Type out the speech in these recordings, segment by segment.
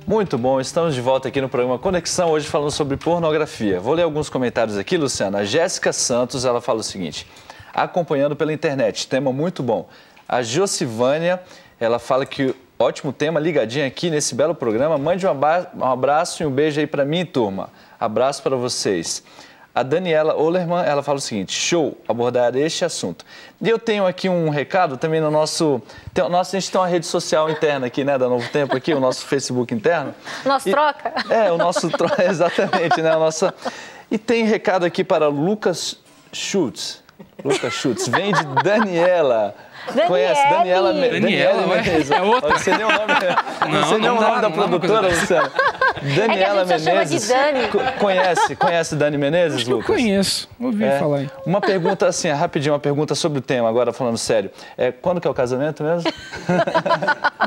Muito bom, estamos de volta aqui no programa Conexão, hoje falando sobre pornografia. Vou ler alguns comentários aqui, Luciana. A Jéssica Santos, ela fala o seguinte: acompanhando pela internet, tema muito bom. A Josivânia, ela fala que ótimo tema, ligadinha aqui nesse belo programa. Mande um abraço e um beijo aí para mim, turma. Abraço para vocês. A Daniela Olerman, ela fala o seguinte: show, abordar este assunto. E eu tenho aqui um recado também no nosso... a gente tem uma rede social interna aqui, né, da Novo Tempo aqui, o nosso Facebook interno. Nosso troca? É, o nosso troca, exatamente, né, a nossa... E tem recado aqui para Lucas Schultz. Lucas Schultz, vem de Daniela. Conhece? Daniela Menezes. É outra. Não sei nem o nome, não sei nem o nome da produtora, Luciana. Daniela Menezes. Conhece Dani Menezes, Acho Lucas? que eu conheço, ouvi falar aí. Uma pergunta assim, rapidinho, uma pergunta sobre o tema, agora falando sério. Quando que é o casamento mesmo?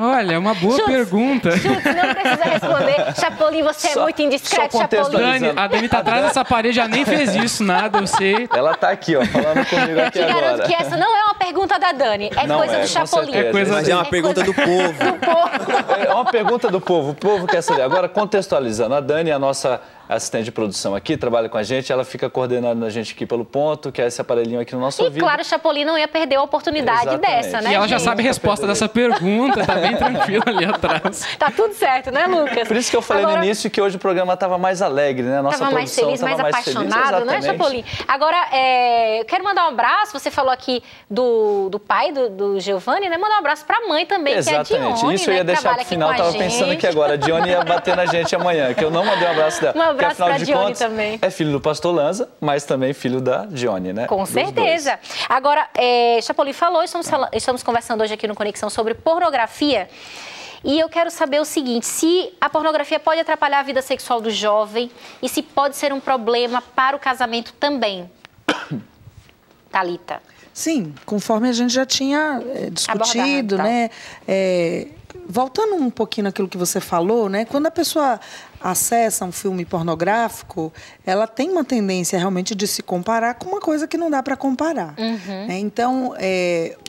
Olha, é uma boa pergunta. Schultz, não precisa responder. Chapolin, você é muito indiscreto, Chapolin. A Dani tá atrás dessa parede, já nem fez isso, nada, eu sei. Ela tá aqui, ó, falando comigo aqui agora. Eu te garanto que essa não é uma pergunta da Dani, é coisa do Chapolin. Mas é uma pergunta do povo. É uma pergunta do povo, o povo quer saber. Agora, contextualizando, a Dani, a nossa assistente de produção aqui, trabalha com a gente, ela fica coordenando a gente aqui pelo ponto, que é esse aparelhinho aqui no nosso ouvido. E claro, o Chapolin não ia perder a oportunidade dessa, né? E ela já sabe a resposta dessa pergunta, tá bem tranquila ali atrás. Tá tudo certo, né, Lucas? Por isso que eu falei no início que hoje o programa estava mais alegre, né? Nossa tava mais feliz, mais apaixonado, né, Chapolin? Agora, eu quero mandar um abraço, você falou aqui do pai do Giovanni, né? Mandar um abraço pra mãe também, exatamente. Que é a Dione, isso eu ia deixar pro final, tava pensando aqui agora, a Dione ia bater na gente amanhã, que eu não mandei um abraço dela. Um abraço pra Dione também. É filho do pastor Lanza, mas também filho da Dione, né? Com certeza. Agora, Chapolin falou, estamos conversando hoje aqui no Conexão sobre pornografia. E eu quero saber o seguinte: se a pornografia pode atrapalhar a vida sexual do jovem e se pode ser um problema para o casamento também. Thalita. Sim, conforme a gente já tinha discutido, né? Voltando um pouquinho naquilo que você falou, né? Quando a pessoa acessa um filme pornográfico, ela tem uma tendência realmente de se comparar com uma coisa que não dá para comparar. Então,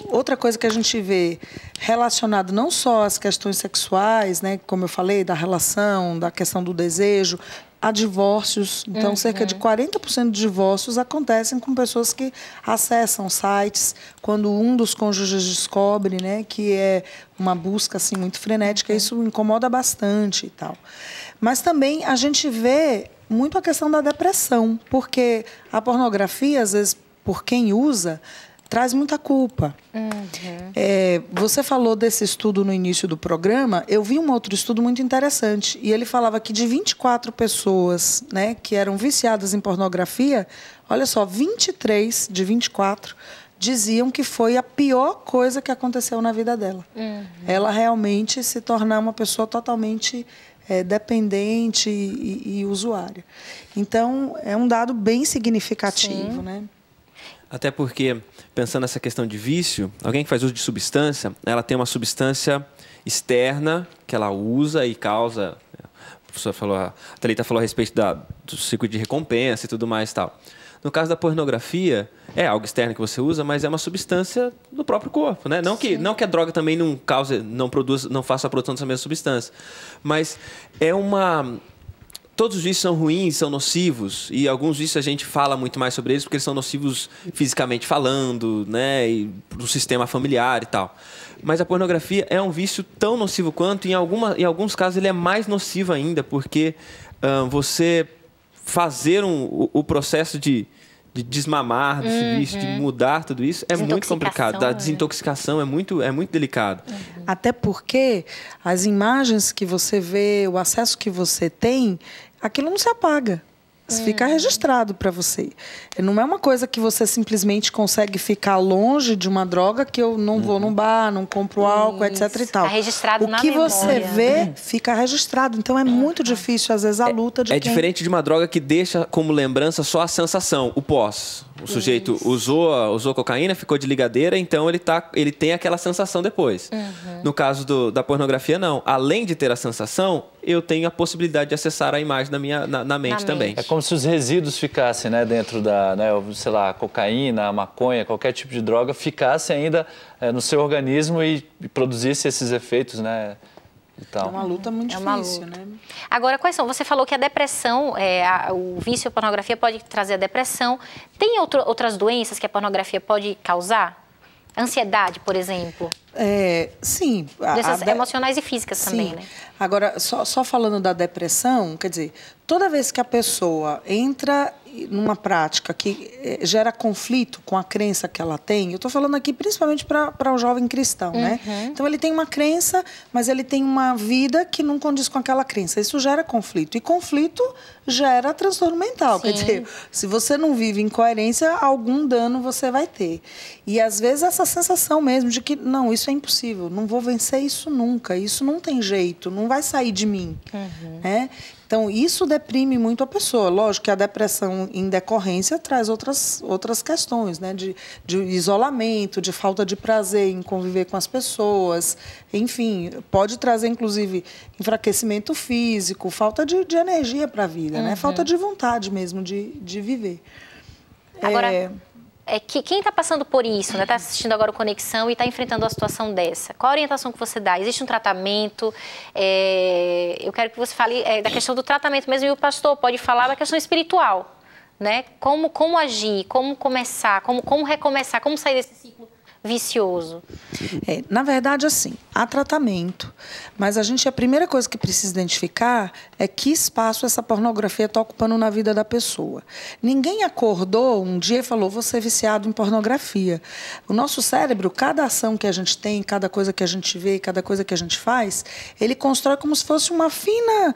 outra coisa que a gente vê relacionado não só às questões sexuais, né? Como eu falei, da relação, da questão do desejo, há divórcios. Então, cerca de 40% de divórcios acontecem com pessoas que acessam sites quando um dos cônjuges descobre, né, que é uma busca assim, muito frenética. Isso incomoda bastante e tal. Mas também a gente vê muito a questão da depressão, porque a pornografia, às vezes, por quem usa, traz muita culpa. Você falou desse estudo no início do programa, eu vi um outro estudo muito interessante, e ele falava que de 24 pessoas, né, que eram viciadas em pornografia, olha só, 23 de 24 diziam que foi a pior coisa que aconteceu na vida dela. Ela realmente se tornar uma pessoa totalmente dependente e usuária. Então, é um dado bem significativo, né? Até porque, pensando nessa questão de vício, alguém que faz uso de substância, ela tem uma substância externa que ela usa e causa... A professora falou, a Thalita falou a respeito do ciclo de recompensa e tudo mais e tal. No caso da pornografia, é algo externo que você usa, mas é uma substância do próprio corpo, né? Não que a droga também não faça a produção dessa mesma substância, mas é uma... Todos os vícios são ruins, são nocivos, e alguns vícios a gente fala muito mais sobre eles porque eles são nocivos fisicamente falando, né, e pro sistema familiar e tal. Mas a pornografia é um vício tão nocivo quanto, em alguns casos ele é mais nocivo ainda, porque você fazer o processo de desmamar desse vício, de mudar tudo isso, é muito complicado. A desintoxicação é muito delicado. Até porque as imagens que você vê, o acesso que você tem, aquilo não se apaga. Fica registrado para você. Não é uma coisa que você simplesmente consegue ficar longe de uma droga, que eu não vou num bar, não compro álcool, etc. e tal. Está registrado na memória. O que você vê fica registrado. Então é muito difícil, às vezes, a luta de diferente de uma droga que deixa como lembrança só a sensação, o pós. O sujeito usou cocaína, ficou de ligadeira, então ele tem aquela sensação depois. No caso da pornografia, não. Além de ter a sensação, eu tenho a possibilidade de acessar a imagem na mente também. É como se os resíduos ficassem, né, dentro da, né, sei lá, a cocaína, a maconha, qualquer tipo de droga, ficassem ainda no seu organismo e produzisse esses efeitos, né? É uma luta muito difícil, né? Agora, quais são? Você falou que a depressão, o vício à pornografia pode trazer a depressão. Tem outras doenças que a pornografia pode causar? Ansiedade, por exemplo? Sim. Doenças emocionais e físicas sim. também, né? Agora, só falando da depressão, quer dizer, toda vez que a pessoa entra numa prática que gera conflito com a crença que ela tem, eu estou falando aqui principalmente para o jovem cristão, né? Então, ele tem uma crença, mas ele tem uma vida que não condiz com aquela crença. Isso gera conflito. E conflito gera transtorno mental. Sim. Quer dizer, se você não vive em coerência, algum dano você vai ter. E, às vezes, essa sensação mesmo de que, não, isso é impossível, não vou vencer isso nunca, isso não tem jeito, não vai sair de mim. Né? Então, isso deprime muito a pessoa. Lógico que a depressão em decorrência traz outras questões, né? De isolamento, de falta de prazer em conviver com as pessoas. Enfim, pode trazer, inclusive, enfraquecimento físico, falta de energia para a vida, né? Falta de vontade mesmo de viver. Agora, quem está passando por isso, né? Está assistindo agora o Conexão e está enfrentando uma situação dessa, qual a orientação que você dá? Existe um tratamento? Eu quero que você fale da questão do tratamento mesmo, e o pastor pode falar da questão espiritual, né? Como agir, como começar, como recomeçar, como sair desse ciclo vicioso? Na verdade, assim, há tratamento, mas a primeira coisa que precisa identificar é que espaço essa pornografia está ocupando na vida da pessoa. Ninguém acordou um dia e falou, vou ser viciado em pornografia. O nosso cérebro, cada ação que a gente tem, cada coisa que a gente vê, cada coisa que a gente faz, ele constrói como se fosse uma fina...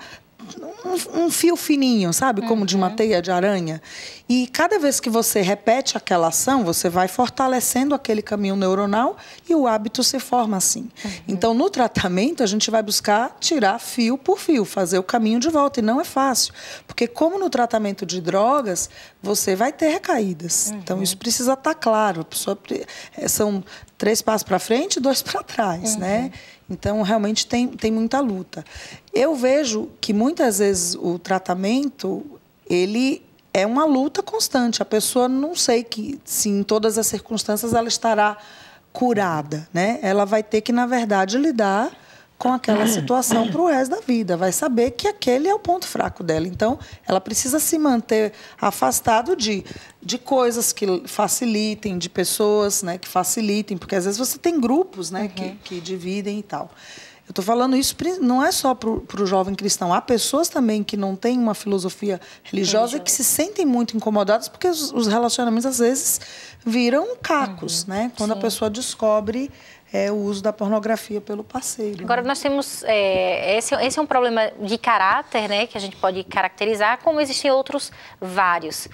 Um fio fininho, sabe? Como de uma teia de aranha. E cada vez que você repete aquela ação, você vai fortalecendo aquele caminho neuronal e o hábito se forma assim. Então, no tratamento, a gente vai buscar tirar fio por fio, fazer o caminho de volta. E não é fácil. Porque como no tratamento de drogas, você vai ter recaídas. Então, isso precisa estar claro. A pessoa, são 3 passos para frente e 2 para trás, né? Então, realmente, tem muita luta. Eu vejo que, muitas vezes, o tratamento, ele é uma luta constante. A pessoa, não sei se em todas as circunstâncias ela estará curada, né? Ela vai ter que, na verdade, lidar com aquela situação para o resto da vida. Vai saber que aquele é o ponto fraco dela. Então, ela precisa se manter afastado de coisas que facilitem, de pessoas, né, que facilitem, porque às vezes você tem grupos, né, que dividem e tal. Eu estou falando isso não é só para o jovem cristão. Há pessoas também que não têm uma filosofia religiosa e que se sentem muito incomodadas porque os relacionamentos, às vezes, viram cacos, né? Quando a pessoa descobre o uso da pornografia pelo parceiro. Agora, nós temos... esse é um problema de caráter, né? Que a gente pode caracterizar, como existem outros vários.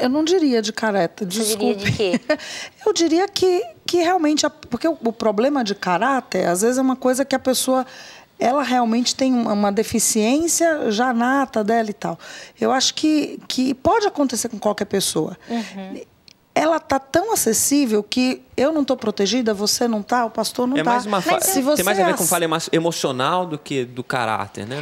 Eu não diria de caráter, desculpe. Você diria de quê? Eu diria que realmente... Porque o problema de caráter, às vezes, é uma coisa que a pessoa... Ela realmente tem uma deficiência já nata dela e tal. Eu acho que pode acontecer com qualquer pessoa. Ela está tão acessível que eu não estou protegida, você não está, o pastor não está. Tem mais a ver com falha emocional do que do caráter, né?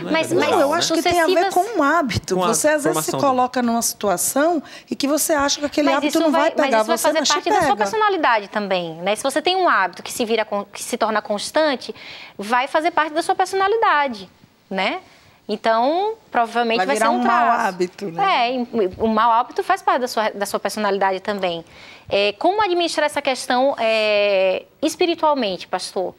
Eu acho que tem a ver com um hábito. Você, às vezes, se coloca numa situação e que você acha que aquele hábito não vai pegar. Mas isso vai fazer parte da sua personalidade também, né? Se você tem um hábito que se torna constante, vai fazer parte da sua personalidade, né? Então, provavelmente vai ser um traço. Mau hábito, né? O mau hábito faz parte da sua personalidade também. Como administrar essa questão espiritualmente, pastor?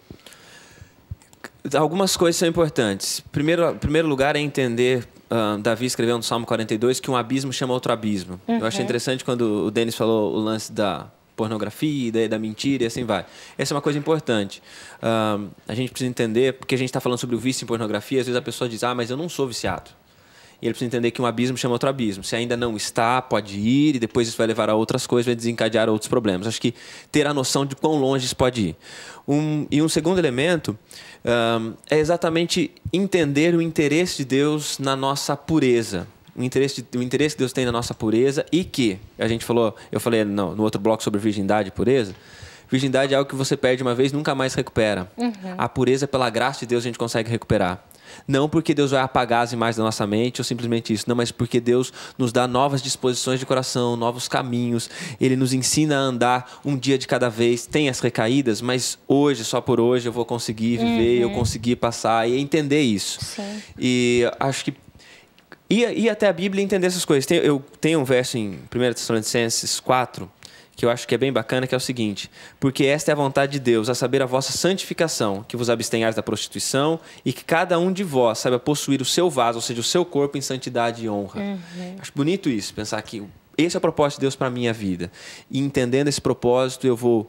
Algumas coisas são importantes. Primeiro lugar é entender, Davi escreveu no Salmo 42, que um abismo chama outro abismo. Eu achei interessante quando o Denis falou o lance da pornografia, da mentira e assim vai. Essa é uma coisa importante. A gente precisa entender, porque a gente está falando sobre o vício em pornografia, às vezes a pessoa diz, mas eu não sou viciado. E ele precisa entender que um abismo chama outro abismo. Se ainda não está, pode ir, e depois isso vai levar a outras coisas, vai desencadear outros problemas. Acho que ter a noção de quão longe isso pode ir. E um segundo elemento é exatamente entender o interesse de Deus na nossa pureza. O interesse que Deus tem na nossa pureza e que, eu falei no outro bloco sobre virgindade e pureza, virgindade é algo que você perde uma vez e nunca mais recupera. A pureza, pela graça de Deus, a gente consegue recuperar. Não porque Deus vai apagar as imagens da nossa mente ou simplesmente isso. Não, mas porque Deus nos dá novas disposições de coração, novos caminhos. Ele nos ensina a andar um dia de cada vez. Tem as recaídas, mas hoje, só por hoje, eu vou conseguir viver, eu conseguir passar e entender isso. Sim. E acho que ir até a Bíblia e entender essas coisas. Eu tenho um verso em 1 Tessalonicenses 4, que eu acho que é bem bacana, que é o seguinte: porque esta é a vontade de Deus, a saber a vossa santificação, que vos abstenhais da prostituição e que cada um de vós saiba possuir o seu vaso, ou seja, o seu corpo em santidade e honra. Acho bonito isso, pensar que esse é o propósito de Deus para a minha vida. E entendendo esse propósito, eu vou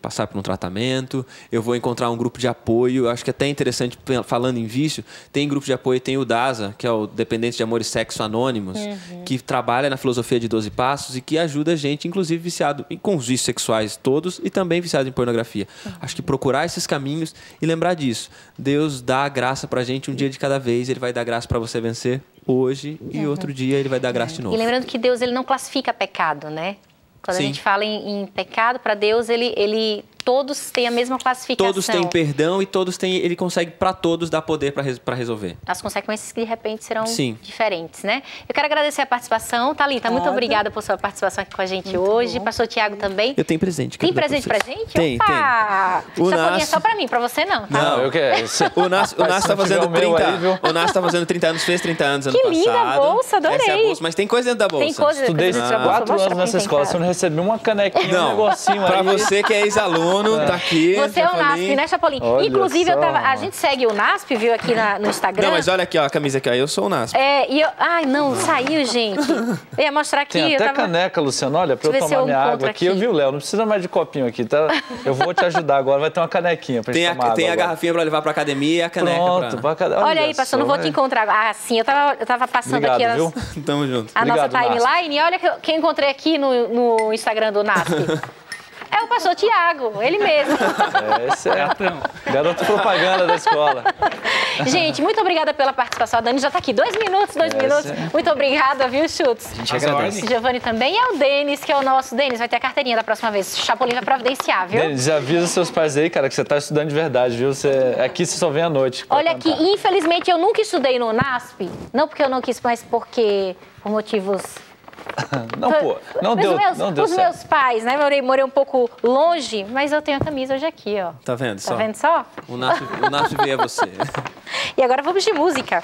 passar por um tratamento, eu vou encontrar um grupo de apoio. Eu acho que é até interessante, falando em vício, tem grupo de apoio, tem o DASA, que é o Dependentes de Amor e Sexo Anônimos, que trabalha na filosofia de 12 passos e que ajuda a gente, inclusive viciado com os vícios sexuais todos e também viciado em pornografia. Acho que procurar esses caminhos e lembrar disso. Deus dá a graça pra gente um dia de cada vez, Ele vai dar graça para você vencer hoje e outro dia Ele vai dar graça de novo. E lembrando que Deus, Ele não classifica pecado, né? Quando Sim. a gente fala em pecado, para Deus, todos têm a mesma classificação. Todos têm perdão e Ele consegue para todos dar poder para resolver. As consequências que de repente serão Sim. diferentes, né? Eu quero agradecer a participação. Thalita, muito obrigada por sua participação aqui com a gente hoje. Bom. Pastor Tiago também. Eu tenho presente. Tem presente pra gente? Tem, Opa! tem. Chapolinha é só pra mim, pra você não, tá? Não, eu quero. O Nas tá fazendo 30. O Nas tá fazendo 30 anos, fez 30 anos ano passado. Que linda a bolsa, adorei. Essa é a bolsa, mas tem coisa dentro da bolsa. Tem coisa Estudei dentro da bolsa. 4 anos nessa escola, você não recebeu uma canequinha, um negocinho pra aí. você que é ex-aluno, tá aqui. Você é o NASP, né, Chapolin? Olha Inclusive, só. a gente segue o NASP, viu, aqui no Instagram. Não, mas olha aqui, ó, a camisa aqui, ó, eu sou o NASP. Ai, não, saiu, gente. Eu ia mostrar aqui. Tem até caneca, Luciano, olha, pra eu Deixa eu ver tomar se eu minha água encontro aqui. Eu aqui. vi o Léo, não precisa mais de copinho aqui, tá? Eu vou te ajudar agora, vai ter uma canequinha pra gente tomar água Tem a agora. garrafinha pra levar pra academia e a caneca Pronto, pra... Olha aí, pastor, não vou te encontrar. Ah, sim, eu tava passando Obrigado, aqui viu? Tamo junto. a nossa Obrigado, timeline. E olha quem encontrei aqui no Instagram do NASP. É o pastor Tiago, ele mesmo. Esse é garoto propaganda da escola. Gente, muito obrigada pela participação. A Dani já tá aqui. 2 minutos. Muito obrigada, viu, Chutes? A gente agradece. Giovanni também. E é o Denis, que é o nosso. Denis, vai ter a carteirinha da próxima vez. Chapolin vai providenciar, viu? Denis, avisa seus pais aí, cara, que você tá estudando de verdade, viu? Aqui você só vem à noite. Olha aqui, infelizmente eu nunca estudei no NASP. Não porque eu não quis, mas porque por motivos... Não, pô, não deu certo. Os meus pais, né? Morei um pouco longe, mas eu tenho a camisa hoje aqui, ó. Tá vendo só? Tá vendo só? O NASP veio a você. E agora vamos de música.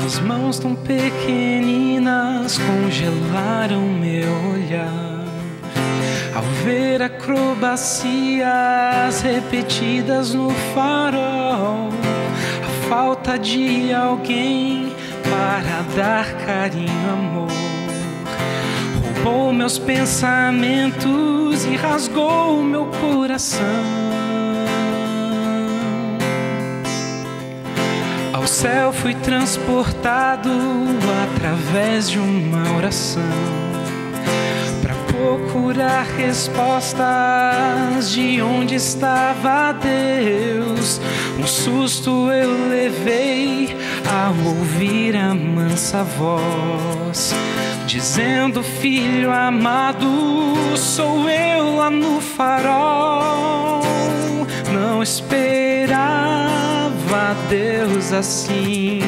As mãos tão pequeninas congelaram meu olhar ao ver acrobacias repetidas no farol. A falta de alguém para dar carinho, amor, roubou meus pensamentos e rasgou meu coração. Ao céu fui transportado através de uma oração para procurar respostas de onde estava Deus. Um susto eu levei ao ouvir a mansa voz dizendo: filho amado, sou eu lá no farol. Não esperava Deus assim.